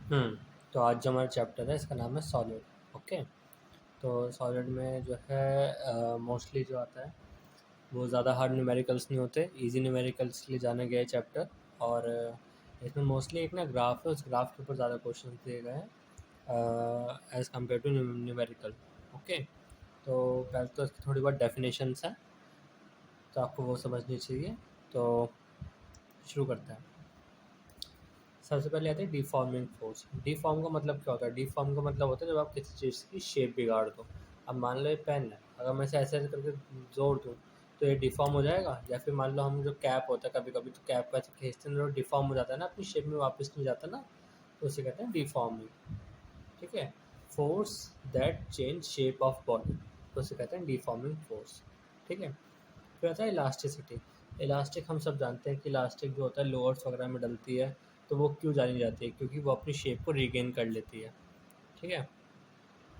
हम्म तो आज जो हमारा चैप्टर है इसका नाम है सॉलिड। ओके। तो सॉलिड में जो है मोस्टली जो आता है वो ज़्यादा हार्ड न्यूमेरिकल्स नहीं होते, इजी न्यूमेरिकल्स के लिए जाना गया है चैप्टर। और इसमें मोस्टली एक ना ग्राफ है, उस ग्राफ के ऊपर ज़्यादा क्वेश्चन दिए गए हैं as compare to numerical. Okay. तो पहले तो इसकी थोड़ी बहुत डेफिनेशंस हैं, तो आपको वो समझनी चाहिए। तो शुरू करते हैं। सबसे पहले आते हैं डिफॉर्मिंग फोर्स। डिफॉर्म का मतलब क्या होता है? डिफॉर्म का मतलब होता है जब आप किसी चीज़ की शेप बिगाड़ दो। अब मान लो ये पेन है, अगर मैं इसे ऐसे ऐसे करके जोड़ दूँ तो ये डिफॉर्म हो जाएगा। या फिर मान लो हम जो कैप होता है, कभी कभी तो कैप को ऐसे खींचते हैं तो डिफॉर्म हो जाता है ना, अपनी शेप में वापस नहीं जाता ना, तो उसे कहते हैं डिफॉर्मिंग। ठीक है। Force that change shape of body, तो उसे कहते हैं डिफॉर्मिंग फोर्स। ठीक है। फिर आता है इलास्टिसिटी। इलास्टिक हम सब जानते हैं कि इलास्टिक जो होता है लोअर्स वगैरह में डलती है, तो वो क्यों जानी जाती है? क्योंकि वो अपनी शेप को रिगेन कर लेती है। ठीक है।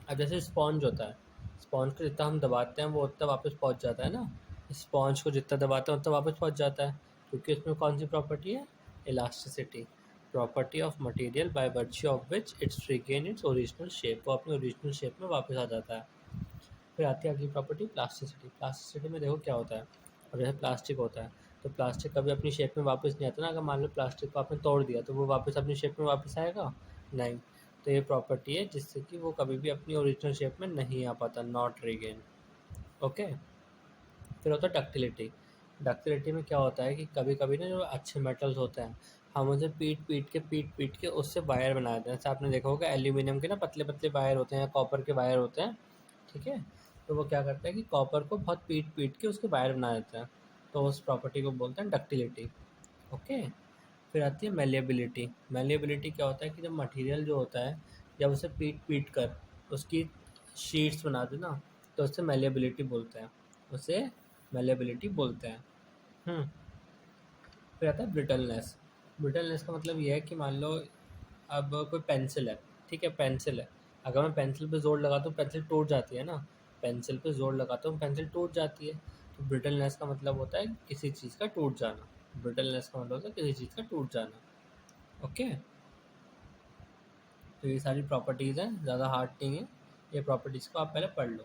अब जैसे स्पॉन्ज होता है, स्पॉन्ज को जितना हम दबाते हैं वो उतना वापस पहुंच जाता है ना। स्पॉन्ज को जितना दबाते हैं उतना वापस पहुंच जाता है, क्योंकि इसमें कौन सी प्रॉपर्टी है? Elasticity. Property of material by virtue of which it's regain its original shape, वो अपनी ओरिजिनल शेप में वापस आ जाता है। फिर आती है अगली प्रॉपर्टी प्लास्टिसिटी। प्लास्टिसिटी में देखो क्या होता है। अब जैसे प्लास्टिक होता है, तो प्लास्टिक कभी अपनी शेप में वापस नहीं आता ना। अगर मान लो प्लास्टिक को आपने तोड़ दिया तो वो वापस अपनी शेप में वापस आएगा? नहीं। तो ये प्रॉपर्टी है जिससे कि वो कभी भी अपनी ओरिजिनल शेप में नहीं आ पाता, नॉट रिगेन। ओके। फिर होता है डक्टिलिटी। डक्टिलिटी में क्या होता है कि कभी कभी ना जो अच्छे मेटल्स होते हैं, हम उसे पीट पीट के उससे वायर बना देते हैं। जैसे आपने देखा होगा एल्यूमिनियम के ना पतले पतले वायर होते हैं, कॉपर के वायर होते हैं। ठीक है। तो वो क्या करता है कि कॉपर को बहुत पीट पीट के उसके वायर बना देते हैं, तो उस प्रॉपर्टी को बोलते हैं डक्टिलिटी। ओके। फिर आती है मेलिएबिलिटी। मेलिएबिलिटी क्या होता है कि जब मटेरियल जो होता है, जब उसे पीट पीट कर उसकी शीट्स बना दे ना, तो उससे मेलिएबिलिटी बोलते हैं, उसे मेलिएबिलिटी बोलते हैं। हम्म फिर आता है ब्रिटलनेस। ब्रिटलनेस का मतलब ये है कि मान लो अब कोई पेंसिल है। ठीक है, पेंसिल है। अगर मैं पेंसिल पे जोर लगाता हूँ पेंसिल टूट जाती है ना। पेंसिल पे जोर लगाता हूँ पेंसिल टूट जाती है। तो ब्रिटलनेस का मतलब होता है किसी चीज़ का टूट जाना। ब्रिटलनेस का मतलब होता है किसी चीज़ का टूट जाना। ओके। तो ये सारी प्रॉपर्टीज़ हैं, ज़्यादा हार्ड नहीं है। ये प्रॉपर्टीज़ को आप पहले पढ़ लो,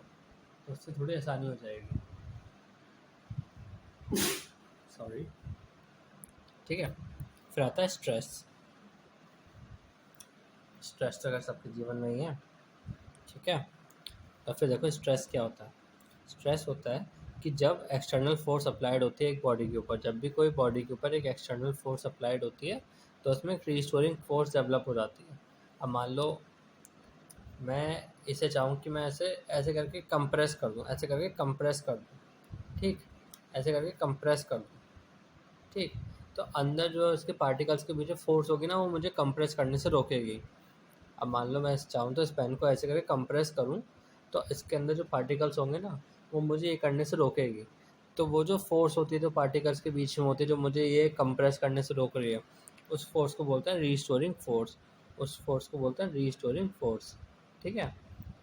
तो उससे थोड़ी आसानी हो जाएगी। सॉरी। ठीक है। फिर आता है स्ट्रेस। स्ट्रेस तो अगर सबके जीवन में ही है। ठीक है। और फिर देखो स्ट्रेस क्या होता है। स्ट्रेस होता है कि जब एक्सटर्नल फोर्स अप्लाइड होती है एक बॉडी के ऊपर, जब भी कोई बॉडी के ऊपर एक एक्सटर्नल फोर्स अप्लाइड होती है तो उसमें एक रिस्टोरिंग फोर्स डेवलप हो जाती है। अब मान लो मैं इसे चाहूँ कि मैं ऐसे ऐसे करके कंप्रेस कर दूँ, ऐसे करके कंप्रेस कर दूँ। ठीक। ऐसे करके कंप्रेस कर दूँ। ठीक। तो अंदर जो इसके पार्टिकल्स के बीच में फोर्स होगी ना, वो मुझे कंप्रेस करने से रोकेगी। अब मान लो मैं चाहूँ तो इस पेन को ऐसे करके कंप्रेस करूँ, तो इसके अंदर जो पार्टिकल्स होंगे ना, वो मुझे ये करने से रोकेगी। तो वो जो फोर्स होती है जो पार्टिकल्स के बीच में होती है, जो मुझे ये कंप्रेस करने से रोक रही है, उस फोर्स को बोलते हैं रीस्टोरिंग फोर्स। उस फोर्स को बोलते हैं रीस्टोरिंग फोर्स। ठीक है।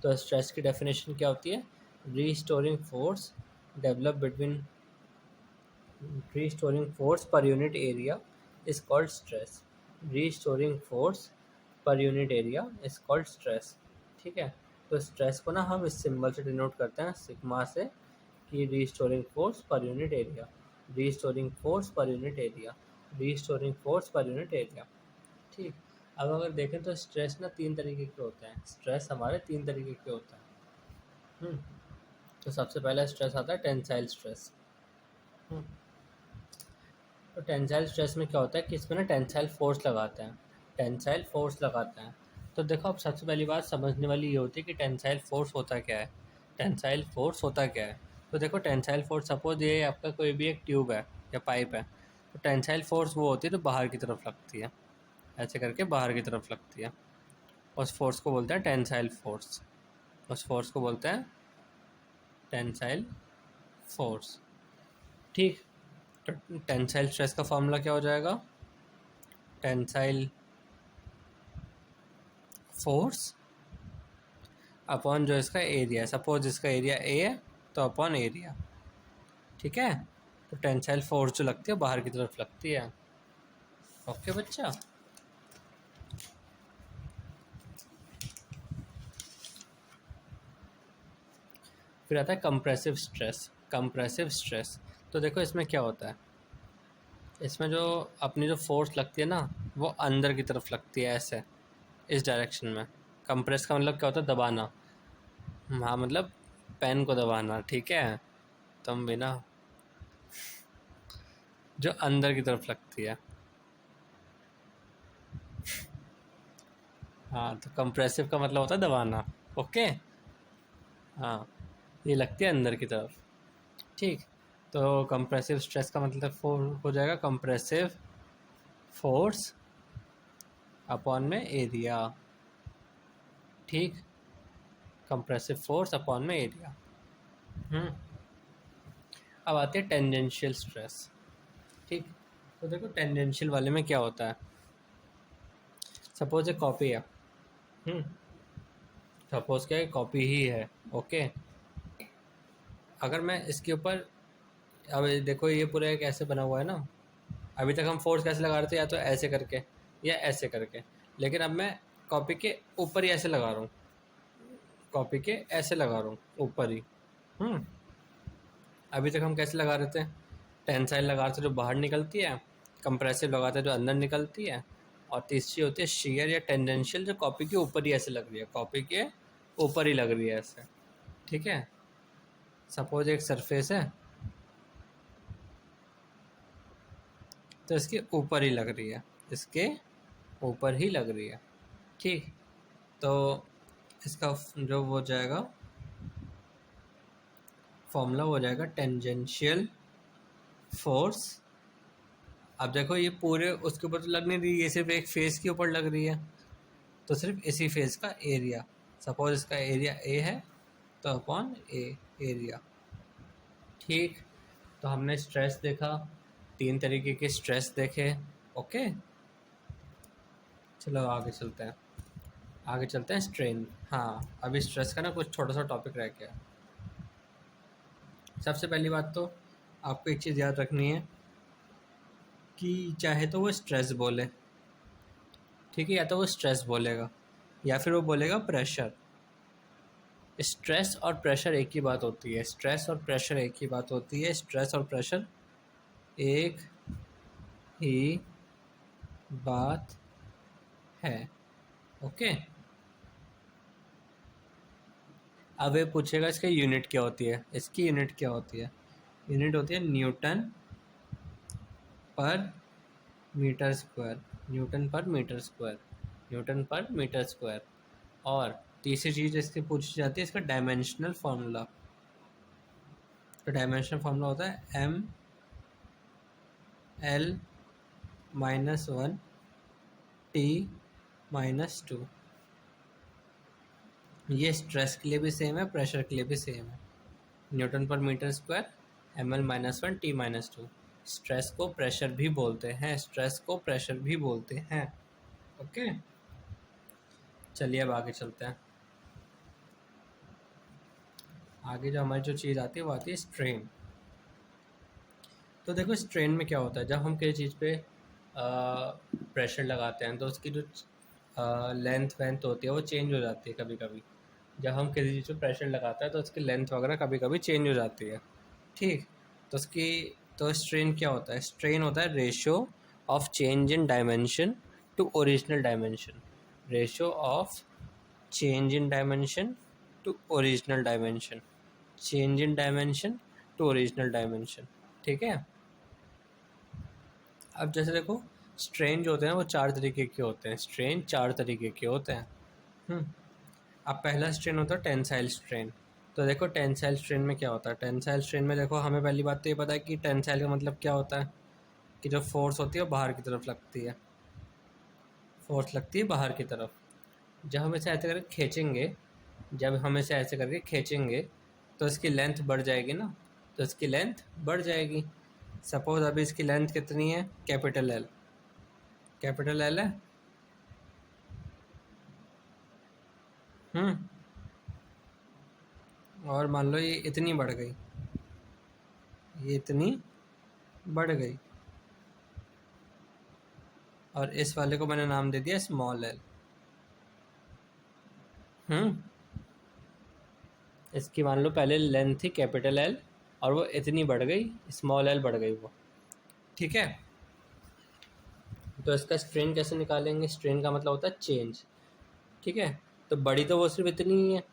तो स्ट्रेस की डेफिनेशन क्या होती है? Restoring force develop between restoring force per unit area is called stress. Restoring force per unit area is called stress. ठीक है। तो स्ट्रेस को ना हम इस सिंबल से डिनोट करते हैं, सिग्मा से, कि restoring force per unit area, restoring force per unit area, restoring force per unit area. ठीक। अब अगर देखें तो स्ट्रेस ना तीन तरीके के होते हैं। स्ट्रेस हमारे तीन तरीके के होते हैं। हम्म तो सबसे पहला स्ट्रेस आता है टेंसाइल स्ट्रेस। तो टेंसाइल स्ट्रेस में क्या होता है कि इसमें ना टेंसाइल फोर्स लगाते हैं। टेंसाइल फोर्स लगाते हैं। तो देखो अब सबसे पहली बात समझने वाली ये होती है कि टेंसाइल फोर्स होता क्या है। टेंसाइल फोर्स होता क्या है? तो देखो टेंसाइल फोर्स, सपोज ये आपका कोई भी एक ट्यूब है या पाइप है, तो टेंसाइल फोर्स वो होती है तो बाहर की तरफ लगती है, ऐसे करके बाहर की तरफ लगती है। उस फोर्स को बोलते हैं टेंसाइल फोर्स। उस फोर्स को बोलते हैं टेंसाइल फोर्स। ठीक। तो टेंसाइल स्ट्रेस का फॉर्मूला क्या हो जाएगा? टेंसाइल फोर्स अपॉन जो इसका एरिया, सपोज इसका एरिया ए है तो अपॉन एरिया। ठीक है। तो टेंसाइल फोर्स जो लगती है बाहर की तरफ लगती है। ओके बच्चा। फिर आता है कंप्रेसिव स्ट्रेस। कंप्रेसिव स्ट्रेस तो देखो इसमें क्या होता है, इसमें जो अपनी जो फोर्स लगती है ना वो अंदर की तरफ लगती है, ऐसे इस डायरेक्शन में। कंप्रेस का मतलब क्या होता है, दबाना। हाँ मतलब पेन को दबाना, ठीक है, तुम भी ना, जो अंदर की तरफ लगती है। हाँ तो कंप्रेसिव का मतलब होता है दबाना। ओके, हाँ ये लगती है अंदर की तरफ, ठीक। तो कंप्रेसिव स्ट्रेस का मतलब हो जाएगा कंप्रेसिव फोर्स अपॉन में एरिया, ठीक। कंप्रेसिव फोर्स अपॉन में एरिया। अब आती है टेंजेंशियल स्ट्रेस, ठीक। तो देखो टेंजेंशियल वाले में क्या होता है, सपोज एक कॉपी है, सपोज क्या कॉपी ही है, ओके। अगर मैं इसके ऊपर, अब देखो ये पूरा एक ऐसे बना हुआ है ना, अभी तक हम फोर्स कैसे लगा रहे थे, या तो ऐसे करके या ऐसे करके, लेकिन अब मैं कॉपी के ऊपर ही ऐसे लगा रहा हूँ, कॉपी के ऐसे लगा रहा हूँ ऊपर ही। हम्म अभी तक हम कैसे लगा रहे थे, टेंसाइल लगा रहे थे जो बाहर निकलती है, कंप्रेसिव लगाते हैं जो अंदर निकलती है, और तीसरी होती है शेयर या टेंजेंशियल जो कॉपी के ऊपर ही ऐसे लग रही है, कॉपी के ऊपर ही लग रही है ऐसे, ठीक है। सपोज एक सरफेस है तो इसके ऊपर ही लग रही है, इसके ऊपर ही लग रही है, ठीक। तो इसका जो वो जाएगा फॉर्मूला हो जाएगा टेंजेंशियल फोर्स। अब देखो ये पूरे उसके ऊपर तो लग नहीं रही, ये सिर्फ एक फेस के ऊपर लग रही है, तो सिर्फ इसी फेस का एरिया, सपोज इसका एरिया ए है तो अपॉन ए एरिया, ठीक। तो हमने स्ट्रेस देखा, 3 तरीके के स्ट्रेस देखे, ओके। चलो आगे चलते हैं, आगे चलते हैं स्ट्रेन। हाँ अभी स्ट्रेस का ना कुछ छोटा सा टॉपिक रह गया। सबसे पहली बात तो आपको एक चीज़ याद रखनी है कि चाहे तो वो स्ट्रेस बोले, ठीक है, या तो वो स्ट्रेस बोलेगा या फिर वो बोलेगा प्रेशर। स्ट्रेस और प्रेशर एक ही बात होती है, स्ट्रेस और प्रेशर एक ही बात होती है, स्ट्रेस और प्रेशर एक ही बात है, ओके। अब ये पूछेगा इसका यूनिट क्या होती है, इसकी यूनिट क्या होती है, यूनिट होती है Newton per metre square, Newton per metre square, Newton per metre square. और तीसरी चीज़ इसकी पूछी जाती है इसका डायमेंशनल फार्मूला। तो डायमेंशनल फार्मूला होता है ml-1 T-2। ये स्ट्रेस के लिए भी सेम है, प्रेशर के लिए भी सेम है। Newton per metre square ml-1 T-2। Stress को प्रेशर भी बोलते हैं, स्ट्रेस को प्रेशर भी बोलते हैं, ओके। चलिए अब आगे चलते हैं। आगे जो हमारी जो चीज़ आती है वो आती है स्ट्रेन। तो देखो स्ट्रेन में क्या होता है, जब हम किसी चीज़ पे प्रेशर लगाते हैं तो उसकी जो लेंथ वेंथ होती है वो चेंज हो जाती है कभी कभी। जब हम किसी चीज़ पे प्रेशर लगाते हैं तो उसकी लेंथ वगैरह कभी कभी चेंज हो जाती है, ठीक। तो उसकी तो स्ट्रेन क्या होता है, स्ट्रेन होता है ratio of change in dimension to original dimension, ratio of change in dimension to original dimension, change in dimension to original dimension, ठीक है। अब जैसे देखो स्ट्रेन जो होते हैं वो 4 तरीके के होते हैं, स्ट्रेन 4 तरीके के होते हैं। अब पहला स्ट्रेन होता है टेंसाइल स्ट्रेन। तो देखो टेंसाइल स्ट्रेन में क्या होता है, टेंसाइल स्ट्रेन में देखो हमें पहली बात तो ये पता है कि टेंसाइल का मतलब क्या होता है, कि जो फोर्स होती है वो बाहर की तरफ लगती है, फोर्स लगती है बाहर की तरफ। जब हम इसे ऐसे करके खींचेंगे, जब हम इसे ऐसे करके खींचेंगे तो इसकी लेंथ बढ़ जाएगी ना, तो इसकी लेंथ बढ़ जाएगी। सपोज अभी इसकी लेंथ कितनी है, कैपिटल एल, कैपिटल एल है। और मान लो ये इतनी बढ़ गई, ये इतनी बढ़ गई, और इस वाले को मैंने नाम दे दिया स्मॉल एल। हम्म इसकी मान लो पहले लेंथ थी कैपिटल एल और वो इतनी बढ़ गई, स्मॉल एल बढ़ गई वो, ठीक है। तो इसका स्ट्रेन कैसे निकालेंगे? स्ट्रेन का मतलब होता है चेंज, ठीक है। तो बड़ी तो वो सिर्फ इतनी ही है,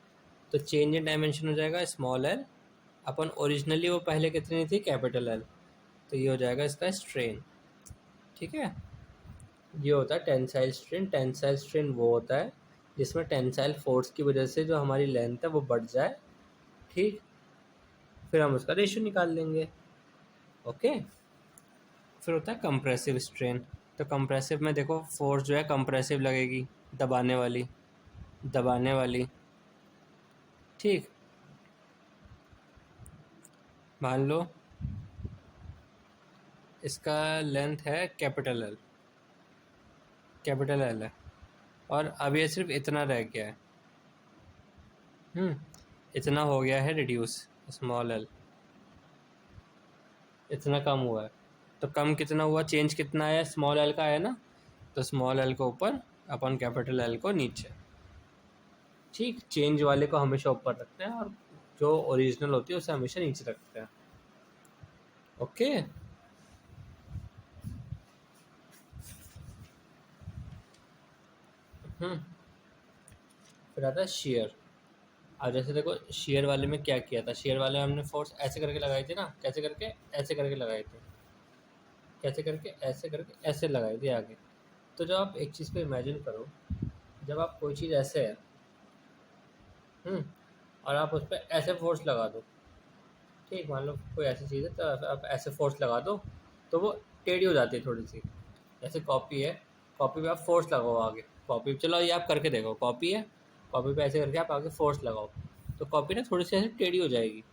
तो चेंज इन डायमेंशन हो जाएगा स्मॉल एल अपन ओरिजिनली वो पहले कितनी थी कैपिटल एल, तो ये हो जाएगा इसका स्ट्रेन, ठीक है। ये होता है टेंसाइल स्ट्रेन। टेंसाइल स्ट्रेन वो होता है जिसमें टेंसाइल फोर्स की वजह से जो हमारी लेंथ है वो बढ़ जाए, ठीक। फिर हम उसका रेशियो निकाल लेंगे, ओके। फिर होता है कंप्रेसिव स्ट्रेन। तो कंप्रेसिव में देखो फोर्स जो है कंप्रेसिव लगेगी, दबाने वाली, दबाने वाली, ठीक। मान लो इसका लेंथ है कैपिटल एल, कैपिटल एल है, और अब ये सिर्फ इतना रह गया है, इतना हो गया है रिड्यूस, स्मॉल एल इतना कम हुआ है। तो कम कितना हुआ, चेंज कितना आया, स्मॉल एल का आया ना, तो स्मॉल एल को ऊपर अपन कैपिटल एल को नीचे, ठीक। चेंज वाले को हमेशा ऊपर रखते हैं और जो ओरिजिनल होती है उसे हमेशा नीचे रखते हैं, ओके। फिर आता है शेयर। अब जैसे देखो शेयर वाले में क्या किया था, शेयर वाले में हमने फोर्स ऐसे करके लगाई थी ना, कैसे करके, ऐसे करके लगाई थी, कैसे करके, ऐसे करके, ऐसे लगाई थी आगे। तो जब आप एक चीज़ को इमेजिन करो, जब आप कोई चीज़ ऐसे है, और आप उस पर ऐसे फोर्स लगा दो, ठीक, मान लो कोई ऐसी चीज़ है तो आप ऐसे फोर्स लगा दो तो वो टेढ़ी हो जाती है थोड़ी सी। जैसे कॉपी है, कॉपी पे आप फोर्स लगाओ आगे, कॉपी चलो ये आप करके देखो, कॉपी है, कॉपी पे ऐसे करके आप आगे फोर्स लगाओ तो कॉपी ना थोड़ी सी ऐसे टेढ़ी हो जाएगी।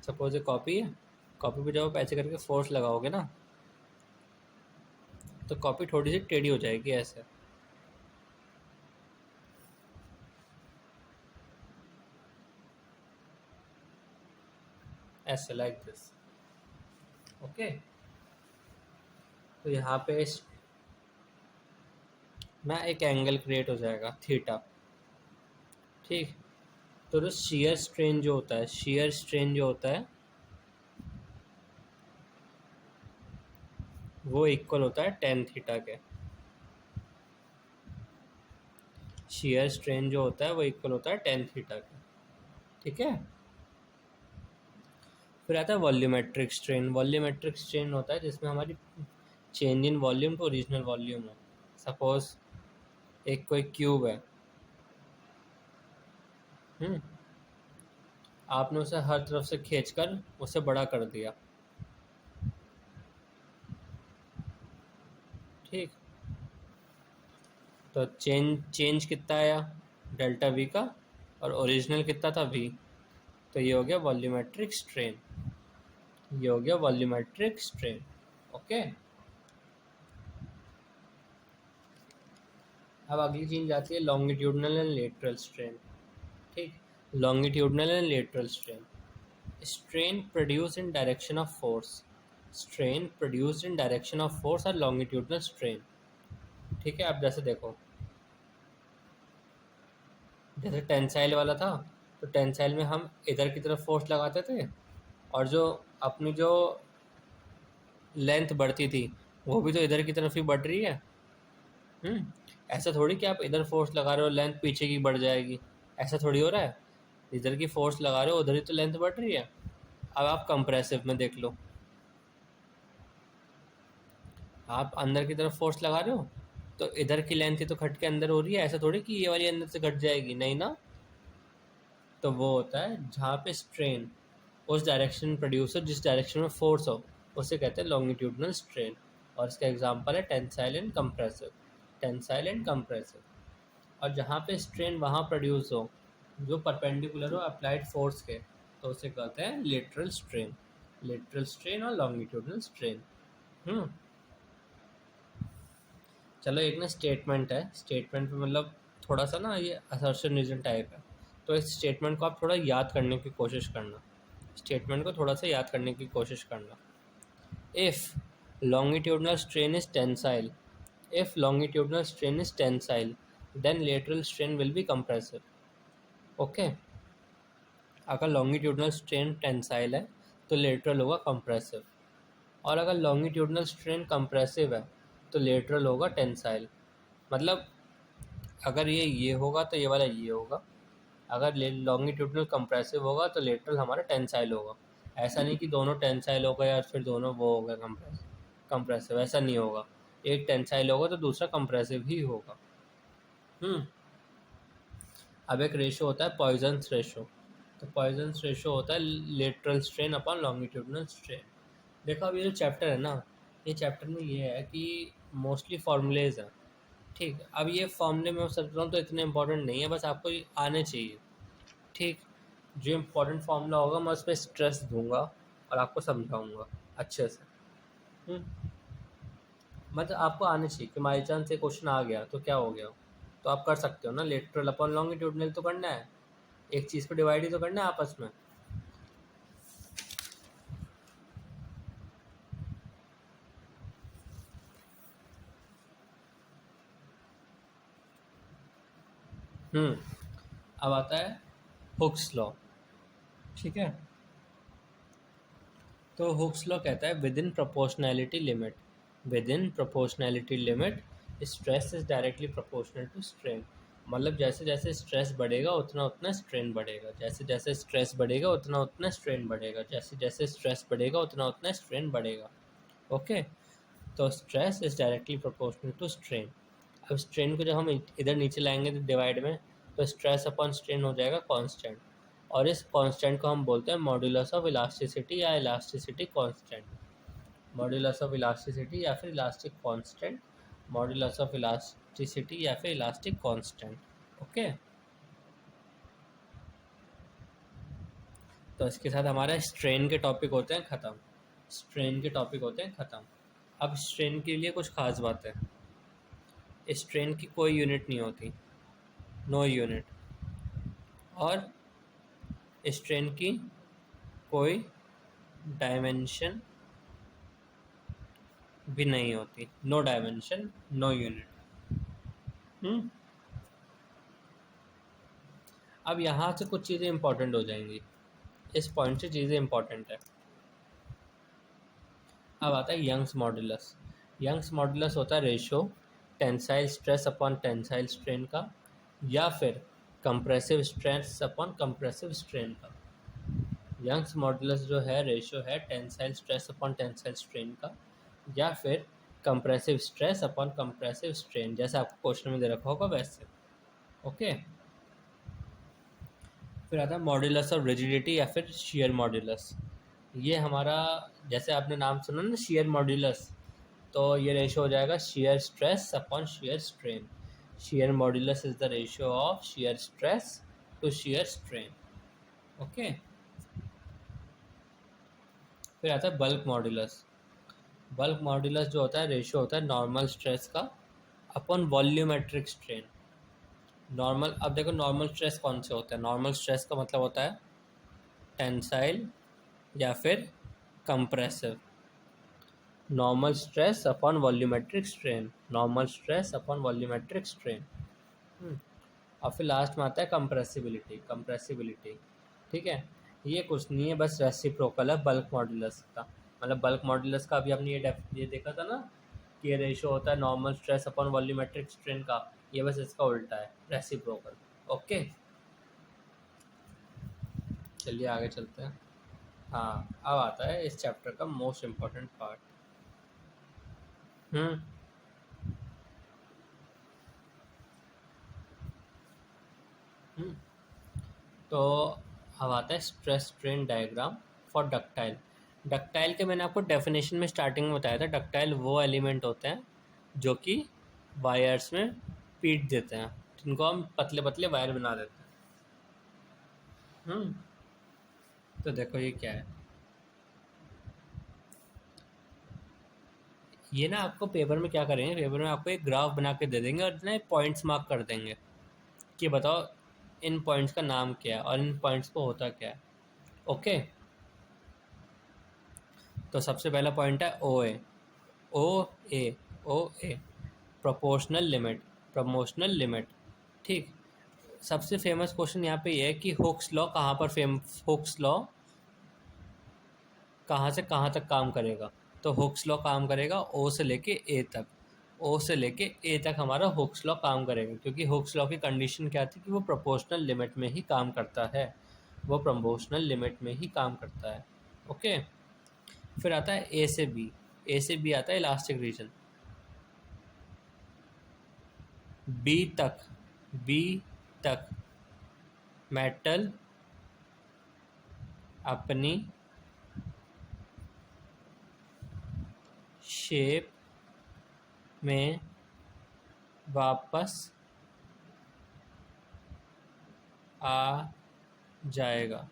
सपोज ये कॉपी है, कॉपी पे जब आप ऐसे करके फोर्स लगाओगे ना तो कॉपी थोड़ी सी टेढ़ी हो जाएगी ऐसे, ऐसे लाइक दिस, ओके। तो यहाँ पे ना एक एंगल क्रिएट हो जाएगा थीटा, ठीक। तो जो शियर स्ट्रेन जो होता है, शियर स्ट्रेन जो होता है वो इक्वल होता है टेन थीटा के। शियर स्ट्रेन जो होता है वो इक्वल होता है टेन थीटा के, ठीक है। फिर आता है वॉल्यूमेट्रिक स्ट्रेन। वॉल्यूमेट्रिक स्ट्रेन होता है जिसमें हमारी change in volume to original volume है। सपोज एक कोई क्यूब है, आपने उसे हर तरफ से खींचकर उसे बड़ा कर दिया, ठीक। तो चेंज कितना आया, डेल्टा वी का, और ओरिजिनल कितना था वी, तो ये हो गया वॉल्यूमेट्रिक स्ट्रेन, ये हो गया वॉल्यूमेट्रिक स्ट्रेन, ओके। अब अगली चीज आती है लॉन्गिट्यूडनल एंड लेटरल स्ट्रेन, ठीक। Longitudinal and lateral strain, strain produce in direction of force, strain produced in direction of force और लॉन्गिट्यूडनल स्ट्रेन, ठीक है। अब जैसे देखो, जैसे टेंसाइल वाला था तो टेंसाइल में हम इधर की तरफ फोर्स लगाते थे और जो अपनी जो लेंथ बढ़ती थी वो भी तो इधर की तरफ ही बढ़ रही है। ऐसा थोड़ी कि आप इधर फोर्स लगा रहे हो लेंथ पीछे की बढ़ जाएगी, ऐसा थोड़ी हो रहा है। इधर की फोर्स लगा रहे हो उधर ही तो लेंथ बढ़ रही है। अब आप कंप्रेसिव में देख लो, आप अंदर की तरफ फोर्स लगा रहे हो तो इधर की लेंथ ही तो खट के अंदर हो रही है, ऐसा थोड़ी कि ये वाली अंदर से घट जाएगी, नहीं ना। तो वो होता है जहाँ पे स्ट्रेन उस डायरेक्शन में प्रोड्यूस हो जिस डायरेक्शन में फोर्स हो, उसे कहते हैं लॉन्गिट्यूडनल स्ट्रेन। और इसका एग्जांपल है tensile and compressive, tensile and compressive. और जहाँ पे स्ट्रेन वहाँ प्रोड्यूस हो जो परपेंडिकुलर हो अप्लाइड फोर्स के, तो उसे कहते हैं लेटरल स्ट्रेन, लेटरल स्ट्रेन और लॉन्गिट्यूडनल स्ट्रेन। चलो एक ना स्टेटमेंट है, स्टेटमेंट पे मतलब थोड़ा सा ना ये असर्शन रीजन टाइप है, तो इस स्टेटमेंट को आप थोड़ा याद करने की कोशिश करना, स्टेटमेंट को थोड़ा सा याद करने की कोशिश करना। If longitudinal strain is tensile, if longitudinal strain is tensile, then lateral strain will be compressive. Okay. अगर लॉन्गिट्यूडनल स्ट्रेन टेंसाइल है तो लेटरल होगा कंप्रेसिव, और अगर लॉन्गिट्यूडनल स्ट्रेन कंप्रेसिव है तो लेटरल होगा टेंसाइल। मतलब अगर ये होगा तो ये वाला ये होगा, अगर लॉन्गिट्यूडनल कंप्रेसिव होगा तो लेटरल हमारा टेंसाइल होगा। ऐसा नहीं कि दोनों टेंसाइल होगा या फिर दोनों वो हो गया कंप्रेसिव, ऐसा नहीं होगा। एक टेंसाइल होगा तो दूसरा कंप्रेसिव ही होगा। अब एक रेशो होता है पॉइजन्स रेशो। तो पॉइजन्स रेशो होता है lateral strain upon longitudinal strain. देखो अब ये जो चैप्टर है ना, ये चैप्टर में ये है कि मोस्टली फॉर्मूलेज हैं। ठीक, अब ये फॉर्मूले में समझ रहा हूँ तो इतने इंपॉर्टेंट नहीं है, बस आपको ये आने चाहिए। ठीक, जो इम्पोर्टेंट फॉर्मूला होगा मैं उस पर स्ट्रेस दूंगा और आपको समझाऊंगा अच्छे से। मतलब आपको आने चाहिए कि बाई चांस से क्वेश्चन आ गया तो क्या हो गया, तो आप कर सकते हो ना। लेटरल अपॉन लॉन्गिट्यूडनल तो करना है, एक चीज़ को डिवाइड ही तो करना है आपस में। अब आता है हुक्स लॉ। ठीक है, तो हुक्स लॉ कहता है within proportionality limit, within proportionality limit stress is directly proportional to strain. मतलब जैसे जैसे स्ट्रेस बढ़ेगा उतना उतना स्ट्रेन बढ़ेगा, जैसे जैसे स्ट्रेस बढ़ेगा उतना उतना स्ट्रेन बढ़ेगा, जैसे जैसे स्ट्रेस बढ़ेगा उतना उतना स्ट्रेन बढ़ेगा। ओके, तो stress is directly proportional to strain. अब स्ट्रेन को जब हम इधर नीचे लाएंगे तो डिवाइड में, तो स्ट्रेस अपॉन स्ट्रेन हो जाएगा कांस्टेंट, और इस कांस्टेंट को हम बोलते हैं मॉड्यूलस ऑफ इलास्टिसिटी या elasticity constant. Modulus of elasticity या फिर elastic constant, modulus of elasticity या फिर इलास्टिक कांस्टेंट। ओके, तो इसके साथ हमारा स्ट्रेन के टॉपिक होते हैं ख़त्म, स्ट्रेन के टॉपिक होते हैं ख़त्म। अब स्ट्रेन के लिए कुछ खास बात है, स्ट्रेन की कोई यूनिट नहीं होती, नो यूनिट, और स्ट्रेन की कोई डायमेंशन भी नहीं होती, नो डायमेंशन नो यूनिट। अब यहाँ से कुछ चीज़ें इंपॉर्टेंट हो जाएंगी, इस पॉइंट से चीज़ें इंपॉर्टेंट है। अब आता है यंग्स मॉडुलस। यंग्स मॉडुलस होता है ratio tensile stress upon tensile strain का, या फिर compressive stress upon compressive strain का। यंग्स मॉडुलस जो है रेशो है tensile stress upon tensile strain का, या फिर compressive stress upon compressive strain, जैसे आपको क्वेश्चन में दे रखा होगा वैसे। ओके, फिर आता है मॉडुलस ऑफ रिजिडिटी या फिर शियर मॉडुलस। ये हमारा, जैसे आपने नाम सुना ना शियर मॉडुलस, तो ये रेशो हो जाएगा shear stress upon shear strain. Shear modulus is the ratio of shear stress to shear strain. Okay, फिर आता है बल्क मॉडुलस। बल्क मॉडुलस जो होता है रेशियो होता है नॉर्मल स्ट्रेस का अपॉन वॉल्यूमेट्रिक स्ट्रेन। नॉर्मल, अब देखो नॉर्मल स्ट्रेस कौन से होता है, नॉर्मल स्ट्रेस का मतलब होता है टेंसाइल या फिर compressive. Normal stress upon volumetric strain, normal stress upon volumetric strain. और फिर लास्ट में आता है कंप्रेसिबिलिटी, कंप्रेसिबिलिटी। ठीक है, ये कुछ नहीं है, बस रेसिप्रोकल है बल्क मॉडुलस का। मतलब बल्क मॉडुलस का अभी हमने ये देखा था ना कि ये रेशो होता है normal stress upon volumetric strain का, ये बस इसका उल्टा है, रेसिप्रोकल। ओके, चलिए आगे चलते हैं। हाँ, अब आता है इस चैप्टर का मोस्ट इम्पॉर्टेंट पार्ट। हम्म हम्म तो अब आता है stress strain diagram for ductile. Ductile के मैंने आपको डेफिनेशन में स्टार्टिंग में बताया था, डक्टाइल वो एलिमेंट होते हैं जो कि वायर्स में पीट देते हैं, जिनको हम पतले पतले वायर बना देते हैं। तो देखो ये क्या है, ये ना आपको पेपर में क्या करेंगे, पेपर में आपको एक ग्राफ बना के दे देंगे और ना पॉइंट्स मार्क कर देंगे कि बताओ इन पॉइंट्स का नाम क्या है और इन पॉइंट्स को होता क्या है। ओके, तो सबसे पहला पॉइंट है ओ ए। ओ ए, ओ ए प्रोपोर्शनल लिमिट, प्रमोशनल लिमिट। ठीक, सबसे फेमस क्वेश्चन यहाँ पे ये है कि हुक्स लॉ कहाँ पर हुक्स लॉ कहाँ से कहाँ तक काम करेगा। तो हुक्स लॉ काम करेगा ओ से लेके ए तक, ओ से लेके ए तक हमारा हुक्स लॉ काम करेगा, क्योंकि हुक्स लॉ की कंडीशन क्या थी कि वो प्रोपोर्शनल लिमिट में ही काम करता है, वो प्रोपोर्शनल लिमिट में ही काम करता है। ओके, फिर आता है ए से बी। ए से बी आता है इलास्टिक रीजन। बी तक, बी तक मेटल अपनी शेप में वापस आ जाएगा।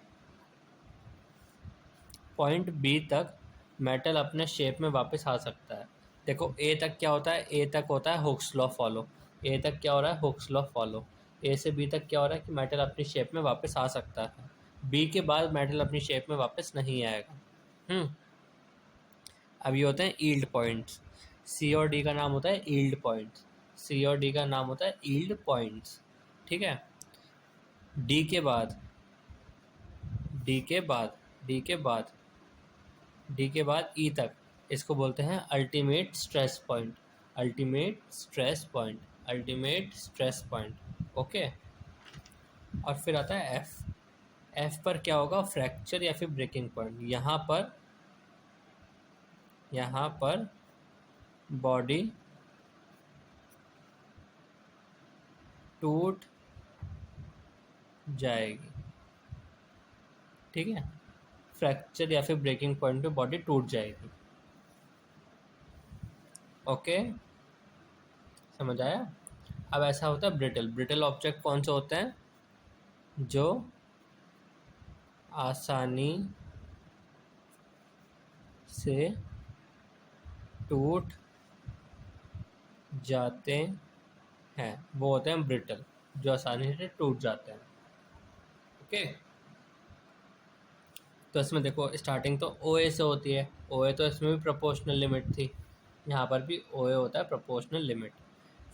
पॉइंट बी तक मेटल अपने शेप में वापस आ सकता है। देखो ए तक क्या होता है, ए तक होता है हुक्स लॉ फॉलो। ए तक क्या हो रहा है, हुक्स लॉ फॉलो। ए से बी तक क्या हो रहा है कि मेटल अपनी शेप में वापस आ सकता है। बी के बाद मेटल अपनी शेप में वापस नहीं आएगा। अब ये होते हैं ईल्ड पॉइंट्स। सी और डी का नाम होता है ईल्ड पॉइंट्स। सी और डी का नाम होता है ईल्ड पॉइंट्स। ठीक है। डी के बाद, डी के बाद, डी के बाद, डी के बाद ई तक, इसको बोलते हैं ultimate stress point. Ultimate stress point, ultimate stress point. Okay, और फिर आता है एफ। एफ पर क्या होगा, फ्रैक्चर या फिर ब्रेकिंग पॉइंट। यहाँ पर, यहाँ पर बॉडी टूट जाएगी। ठीक है, फ्रैक्चर या फिर ब्रेकिंग पॉइंट पे बॉडी टूट जाएगी। ओके, समझ आया। अब ऐसा होता है ब्रिटल। ब्रिटल ऑब्जेक्ट कौन से होते हैं, जो आसानी से टूट जाते हैं, वो होते हैं ब्रिटल, जो आसानी से टूट जाते हैं। ओके, तो इसमें देखो स्टार्टिंग तो ओ ए से होती है। ओ ए तो इसमें भी प्रोपोर्शनल लिमिट थी, यहाँ पर भी ओ ए होता है प्रोपोर्शनल लिमिट।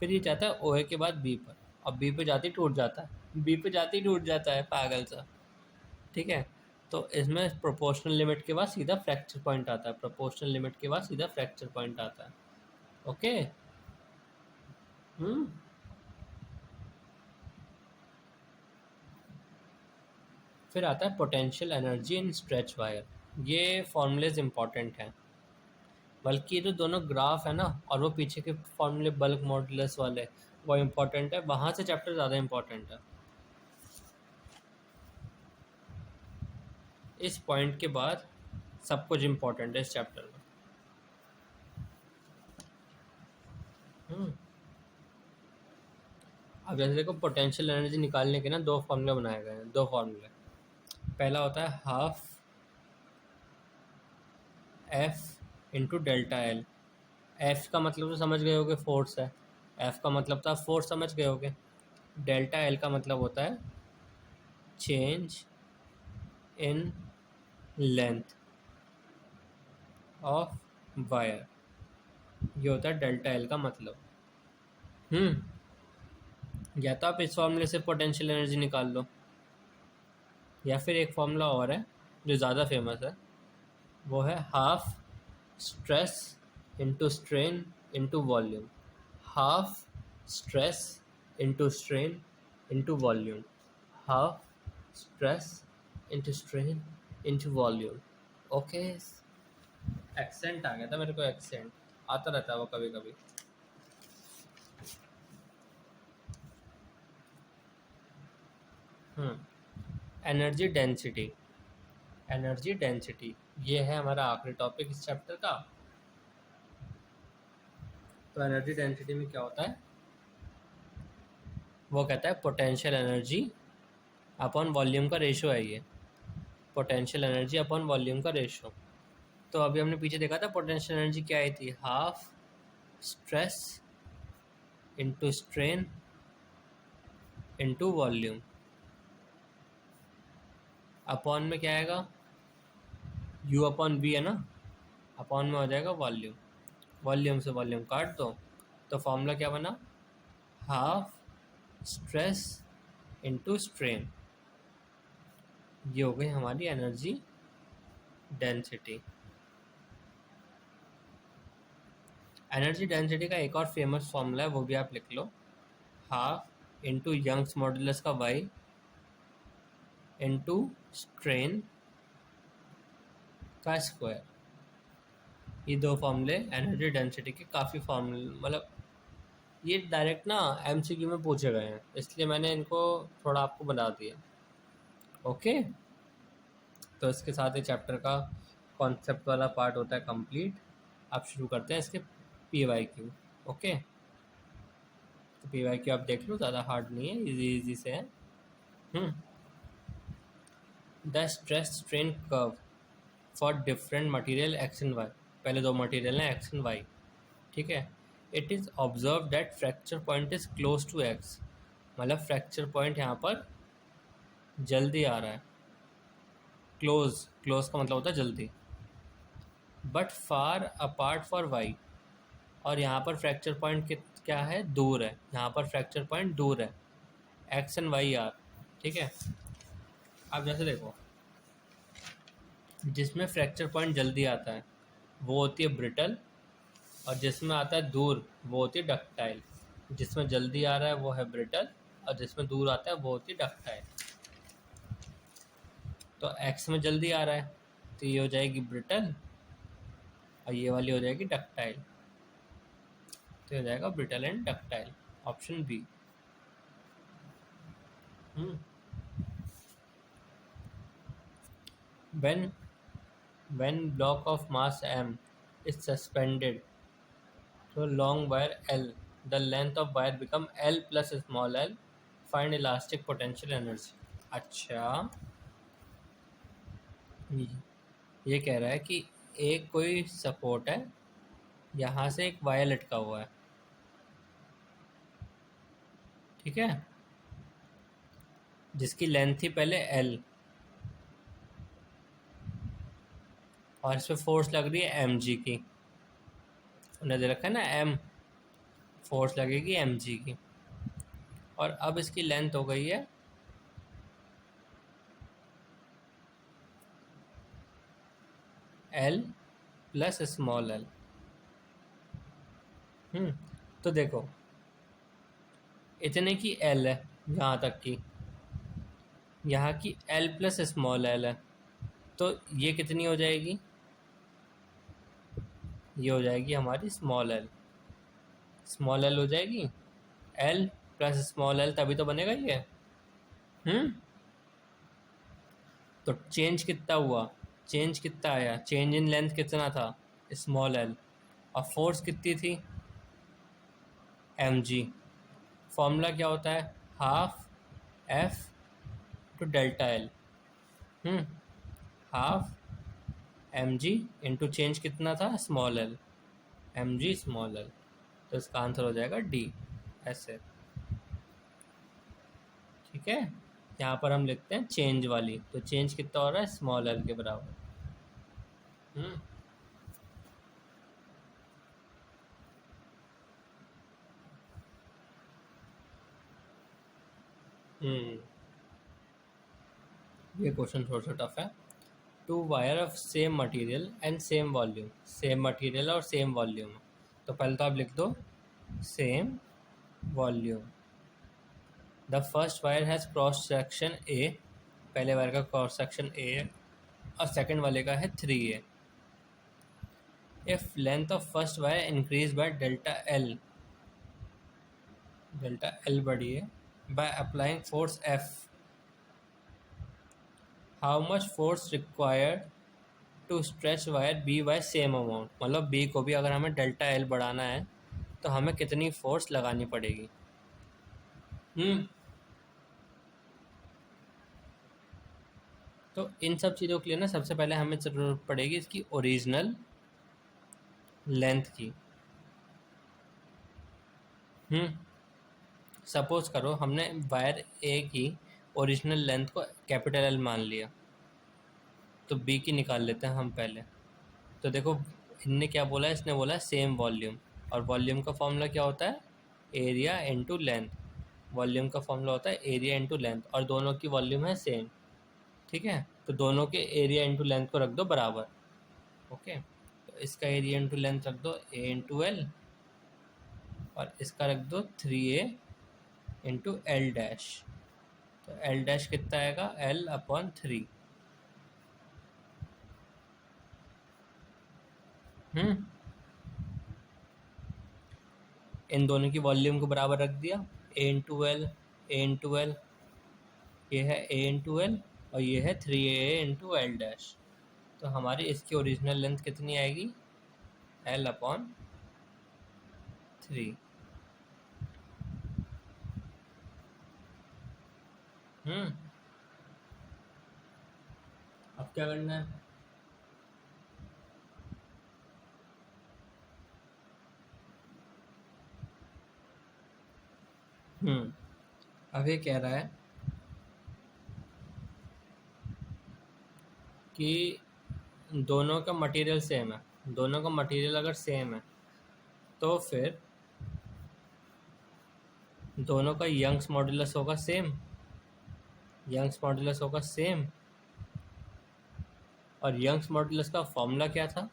फिर ये जाता है ओ ए के बाद बी पर, और बी पे जाते ही टूट जाता है, बी पे जाते ही टूट जाता है, पागल सा। ठीक है, तो इसमें प्रोपोर्शनल लिमिट के बाद सीधा फ्रैक्चर पॉइंट आता है। प्रोपोर्शनल लिमिट के बाद सीधा फ्रैक्चर पॉइंट आता है। ओके। फिर आता है potential energy in stretch wire. ये फॉर्मूलेज इंपॉर्टेंट हैं, बल्कि ये जो दोनों ग्राफ है ना, और वो पीछे के फॉर्मूले बल्क मॉडुलस वाले, वो इम्पोर्टेंट है। वहाँ से चैप्टर ज़्यादा इम्पोर्टेंट है। इस पॉइंट के बाद सब कुछ इम्पोर्टेंट है इस चैप्टर में। अब जैसे देखो, पोटेंशियल एनर्जी निकालने के ना दो फॉर्मूले बनाए गए हैं, दो फॉर्मूले। पहला होता है half F into delta L. F का मतलब तो समझ गए होगे, फोर्स है। एफ का मतलब था फोर्स, समझ गए होगे। डेल्टा एल का मतलब होता है change in length of wire. ये होता है डेल्टा एल का मतलब। या तो आप इस फॉर्मूले से पोटेंशियल एनर्जी निकाल लो, या फिर एक फॉर्मूला और है जो ज़्यादा फेमस है, वो है half stress into strain into volume. Half stress into strain into volume. Half stress into strain into volume. Okay, accent आ गया था मेरे को, एक्सेंट आता रहता है वो कभी कभी। Energy density. एनर्जी डेंसिटी ये है हमारा आखिरी टॉपिक इस चैप्टर का। तो एनर्जी डेंसिटी में क्या होता है, वो कहता है पोटेंशियल एनर्जी अपॉन वॉल्यूम का रेशो है ये। पोटेंशियल एनर्जी अपॉन वॉल्यूम का रेशो। तो अभी हमने पीछे देखा था पोटेंशियल एनर्जी क्या आई थी, half stress into strain into volume. Upon में क्या आएगा, यू अपॉन वी है ना, अपॉन में हो जाएगा वॉल्यूम। वॉल्यूम से वॉल्यूम काट दो, तो फॉर्मूला क्या बना, हाफ स्ट्रेस इंटू स्ट्रेन। ये हो गई हमारी एनर्जी डेंसिटी। एनर्जी डेंसिटी का एक और फेमस फॉर्मूला है, वो भी आप लिख लो, हाफ इंटू यंग्स मॉडुलस का वाई इंटू स्ट्रेन का स्क्वायर। ये दो फॉर्मूले एनर्जी डेंसिटी के काफ़ी फॉर्मूले, मतलब ये डायरेक्ट ना एमसीक्यू में पूछे गए हैं, इसलिए मैंने इनको थोड़ा आपको बता दिया। ओके, तो इसके साथ ही चैप्टर का कॉन्सेप्ट वाला पार्ट होता है कंप्लीट। आप शुरू करते हैं इसके पी वाई क्यू। ओके, तो पी वाई क्यू आप देख लो, ज़्यादा हार्ड नहीं है, इजी इजी से है। The stress strain curve for different material X and Y. पहले दो मटेरियल हैं एक्स एंड वाई, ठीक है। It is observe that fracture point is close to X, मतलब फ्रैक्चर पॉइंट यहाँ पर जल्दी आ रहा है। क्लोज, क्लोज का मतलब होता है जल्दी। But far apart for Y, और यहाँ पर फ्रैक्चर पॉइंट क्या है, दूर है। यहाँ पर फ्रैक्चर पॉइंट दूर है, एक्स एंड वाई आर, ठीक है। अब जैसे देखो, जिसमें फ्रैक्चर पॉइंट जल्दी आता है वो होती है ब्रिटल, और जिसमें आता है दूर वो होती है डक्टाइल। जिसमें जल्दी आ रहा है वो है ब्रिटल, और जिसमें दूर आता है वो होती है डक्टाइल। तो एक्स में जल्दी आ रहा है तो ये हो जाएगी ब्रिटल, और ये वाली हो जाएगी डक्टाइल। तो हो जाएगा brittle and ductile, option B. when block of mass m is suspended to a long wire L, the length of wire become L plus small l. Find elastic potential energy. अच्छा, ये कह रहा है कि एक कोई सपोर्ट है, यहाँ से एक वायर लटका हुआ है, ठीक है, जिसकी लेंथ थी पहले L, और इस पर फोर्स लग रही है mg की। उन्हें दे रखा है ना m, फोर्स लगेगी mg की, और अब इसकी लेंथ हो गई है L प्लस स्मॉल l। तो देखो, इतने की L है यहाँ तक की, यहाँ की L प्लस स्मॉल l है, तो ये कितनी हो जाएगी, ये हो जाएगी हमारी स्मॉल l। स्मॉल l हो जाएगी L प्लस स्मॉल l, तभी तो बनेगा ये। तो चेंज कितना हुआ, चेंज कितना आया, चेंज इन लेंथ कितना था, स्मॉल l, और फोर्स कितनी थी, mg। फॉर्मूला क्या होता है, half f to delta l, half mg into change कितना था, small l, mg small l। तो इसका आंसर हो जाएगा डी, ऐसे, ठीक है। यहाँ पर हम लिखते हैं चेंज वाली, तो चेंज कितना हो रहा है, स्मॉल l के बराबर। ये क्वेश्चन थोड़ा सा टफ है। Two wire of same material and same volume, same material और सेम वॉल्यूम। तो पहले तो आप लिख दो same volume. The first wire has cross section A, पहले वायर का क्रॉस सेक्शन ए है, और सेकंड वाले का है 3a। If length of first wire increase by delta L, delta L बढ़ी है, by applying force F, how much force required to stretch wire B by same amount. मतलब B को भी अगर हमें डेल्टा एल बढ़ाना है तो हमें कितनी फोर्स लगानी पड़ेगी। तो इन सब चीज़ों के लिए ना सबसे पहले हमें ज़रूरत पड़ेगी इसकी ओरिजिनल लेंथ की। सपोज करो हमने वायर ए की ओरिजिनल लेंथ को कैपिटल एल मान लिया, तो बी की निकाल लेते हैं हम पहले। तो देखो इनने क्या बोला है, इसने बोला है सेम वॉल्यूम, और वॉल्यूम का फॉर्मूला क्या होता है, एरिया इनटू लेंथ। वॉल्यूम का फॉर्मूला होता है एरिया इंटू लेंथ, और दोनों की वॉल्यूम है सेम, ठीक है। तो दोनों के एरिया इंटू लेंथ को रख दो बराबर, ओके। तो इसका एरिया इंटू लेंथ रख दो ए इंटू एल, और इसका रख दो 3a इंटू एल डैश। तो एल डैश कितना आएगा, एल अपॉन 3। इन दोनों की वॉल्यूम को बराबर रख दिया, ए इंटू एल, ए इंटू एल, ये है ए इंटू एल, और ये है 3a इंटू एल डैश। तो हमारी इसकी ओरिजिनल लेंथ कितनी आएगी, एल अपॉन 3। अब क्या करना है, अब ये कह रहा है कि दोनों का मटेरियल सेम है। दोनों का मटेरियल अगर सेम है तो फिर दोनों का यंग्स मॉडुलस होगा सेम, यंग्स मॉडुलस होगा सेम। और यंग्स मॉडुलस का फॉर्मूला क्या था,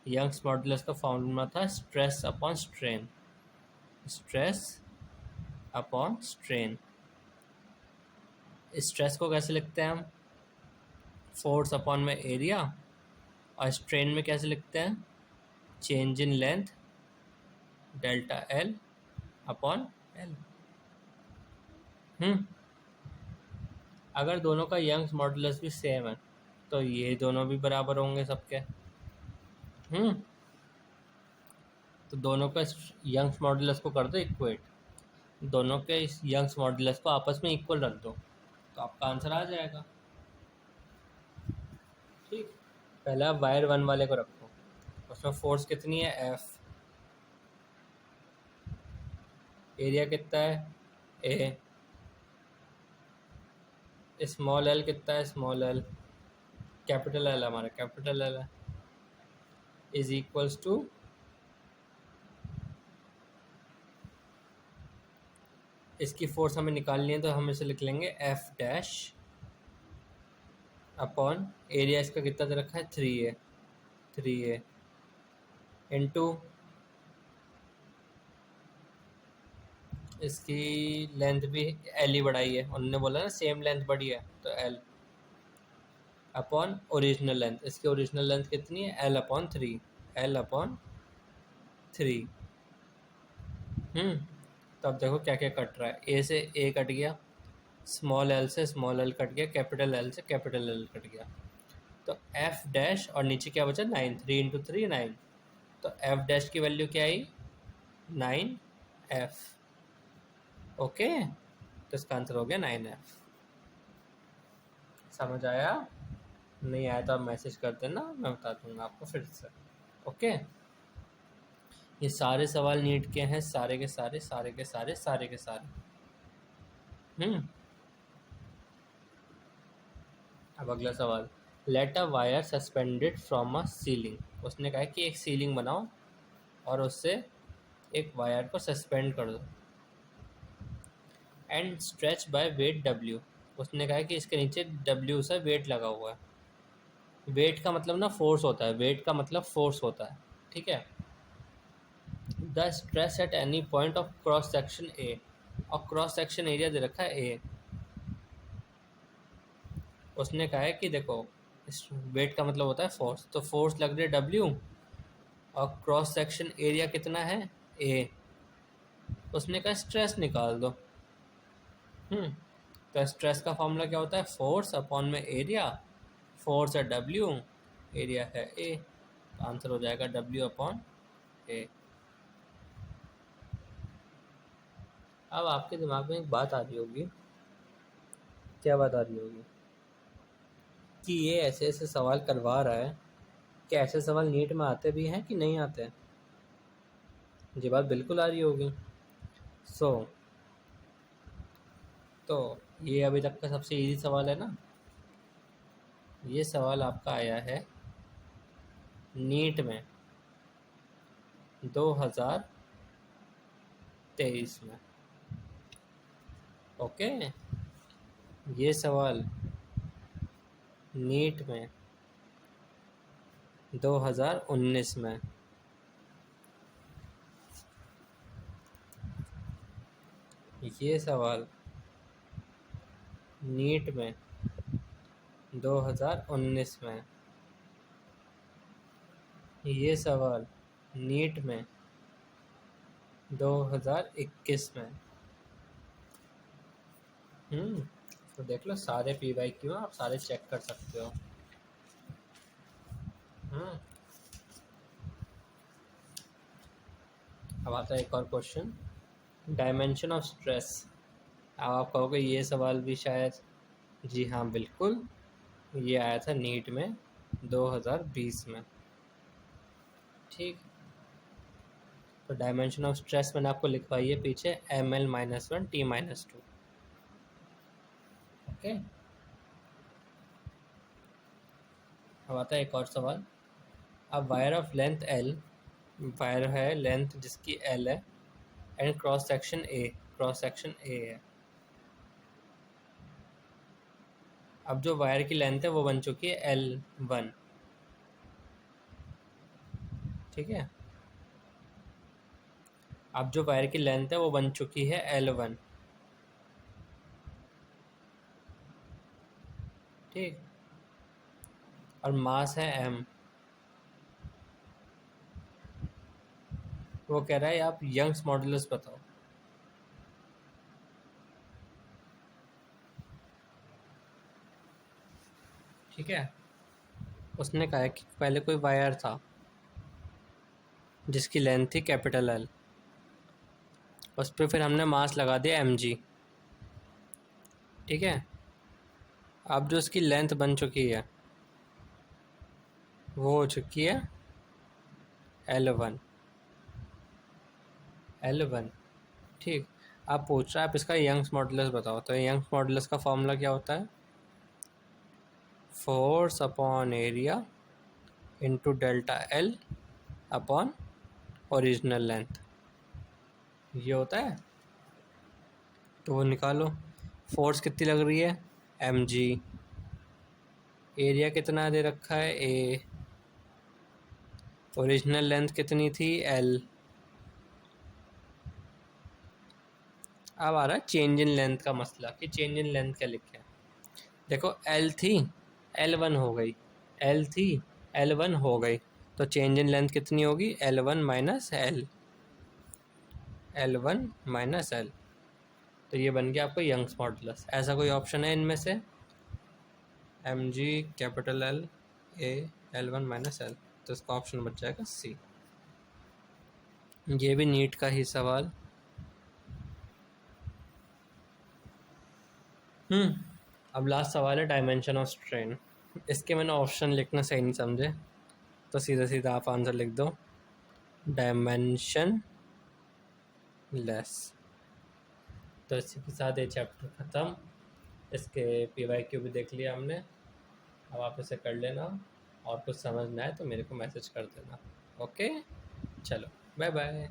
यंग्स मॉडुलस का फॉर्मूला था stress upon strain, stress upon strain. Stress को कैसे लिखते हैं हम, फोर्स अपॉन में एरिया, और स्ट्रेन में कैसे लिखते हैं, change in length delta L upon L. अगर दोनों का यंग्स मॉडुलस भी सेम है तो ये दोनों भी बराबर होंगे सबके। तो दोनों का यंग्स मॉडुलस को कर दो इक्वेट, दोनों के इस यंग्स मॉडुलस को आपस में इक्वल रख दो, तो आपका आंसर आ जाएगा। ठीक, पहले आप वायर 1 वाले को रखो, उसमें फोर्स कितनी है, एफ, एरिया कितना है, ए, स्मॉल एल कितना है, स्मॉल एल, कैपिटल एल हमारा कैपिटल एल है, इज इक्वल्स टू इसकी फोर्स हमें निकालनी है तो हम इसे लिख लेंगे एफ डैश अपॉन एरिया इसका कितना दे रखा है, 3a इंटू इसकी लेंथ भी एल ही बढ़ाई है, उन्होंने बोला ना सेम लेंथ बढ़ी है, तो एल अपॉन ओरिजिनल लेंथ, इसकी ओरिजिनल लेंथ कितनी है, एल अपॉन 3, एल अपॉन 3। तो अब देखो क्या क्या कट रहा है, ए से ए कट गया, स्मॉल एल से स्मॉल एल कट गया, कैपिटल एल से कैपिटल एल कट गया, तो एफ डैश और नीचे क्या बचा, 9, 3 इंटू 3 9, तो एफ डैश की वैल्यू क्या आई, 9f, ओके। तो इसका आंसर हो गया 9f। समझ आया, नहीं आया तो आप मैसेज कर देना, मैं बता दूंगा आपको फिर से, ओके। ये सारे सवाल नीट के हैं, सारे के सारे, सारे के सारे, सारे के सारे। अब अगला सवाल, let a wire suspended from a ceiling. उसने कहा कि एक सीलिंग बनाओ और उससे एक वायर को सस्पेंड कर दो, and stretch by weight W. उसने कहा कि इसके नीचे डब्ल्यू से वेट लगा हुआ है, वेट का मतलब ना फोर्स होता है, वेट का मतलब फोर्स होता है, ठीक है। The stress at any point of cross section ए, और क्रॉस सेक्शन एरिया दे रखा है ए। उसने कहा है कि देखो वेट का मतलब होता है फोर्स, तो फोर्स लग रही है डब्ल्यू, और क्रॉस सेक्शन एरिया कितना है, ए। उसने कहा स्ट्रेस निकाल दो। तो स्ट्रेस का फॉर्मूला क्या होता है, फोर्स अपॉन में एरिया, फोर्स है डब्ल्यू, एरिया है ए, तो आंसर हो जाएगा डब्ल्यू अपॉन ए। अब आपके दिमाग में एक बात आ रही होगी, क्या बात आ रही होगी, कि ये ऐसे ऐसे सवाल करवा रहा है, कि ऐसे सवाल नीट में आते भी हैं कि नहीं आते हैं। ये बात बिल्कुल आ रही होगी। तो ये अभी तक का सबसे इजी सवाल है ना, ये सवाल आपका आया है नीट में 2023 में, ओके, ये सवाल नीट में 2019 में, ये सवाल नीट में 2019 में, ये सवाल नीट में 2021 में। तो देख लो सारे PYQ आप सारे चेक कर सकते हो। अब आता है एक और क्वेश्चन, डायमेंशन ऑफ स्ट्रेस। अब आप कहोगे ये सवाल भी शायद, जी हाँ बिल्कुल, ये आया था नीट में 2020 में। ठीक, तो डायमेंशन ऑफ स्ट्रेस मैंने आपको लिखवाई है पीछे ml-1 t-2। ओके, अब आता है एक और सवाल। अब wire of length L, wire है लेंथ जिसकी L है, एंड क्रॉस सेक्शन A है। अब जो वायर की लेंथ है वो बन चुकी है L1, ठीक है। अब जो वायर की लेंथ है वो बन चुकी है L1, ठीक, और मास है m। वो कह रहा है आप यंग्स मॉडुलस बताओ। ठीक है, उसने कहा है कि पहले कोई वायर था जिसकी लेंथ थी कैपिटल L, उस पर फिर हमने मास लगा दिया mg, ठीक है। अब जो उसकी लेंथ बन चुकी है वो हो चुकी है L1, ठीक। आप पूछ रहा है आप इसका यंग्स मॉडुलस बताओ, तो यंग्स मॉडुलस का फॉर्मूला क्या होता है, force upon area into delta L upon original length, ये होता है। तो वो निकालो, फोर्स कितनी लग रही है mg, एरिया कितना दे रखा है A, ओरिजिनल लेंथ कितनी थी L। अब आ रहा है चेंज इन लेंथ का मसला कि चेंज इन लेंथ क्या लिखे। देखो L थी L1 हो गई, L थी L1 हो गई, तो चेंज इन लेंथ कितनी होगी L1 माइनस L। तो ये बन गया आपको यंग्स मॉडुलस। ऐसा कोई ऑप्शन है इनमें से, mg capital L A L1 minus L, तो इसका ऑप्शन बच जाएगा C। ये भी नीट का ही सवाल। अब लास्ट सवाल है डायमेंशन ऑफ स्ट्रेन। इसके मैंने ऑप्शन लिखना सही नहीं समझे, तो सीधा सीधा आप आंसर लिख दो डायमेंशन लेस। तो इसी के साथ ये चैप्टर ख़त्म। इसके PYQ भी देख लिया हमने। अब आप इसे कर लेना, और कुछ समझ ना आए तो मेरे को मैसेज कर देना। ओके, चलो बाय बाय।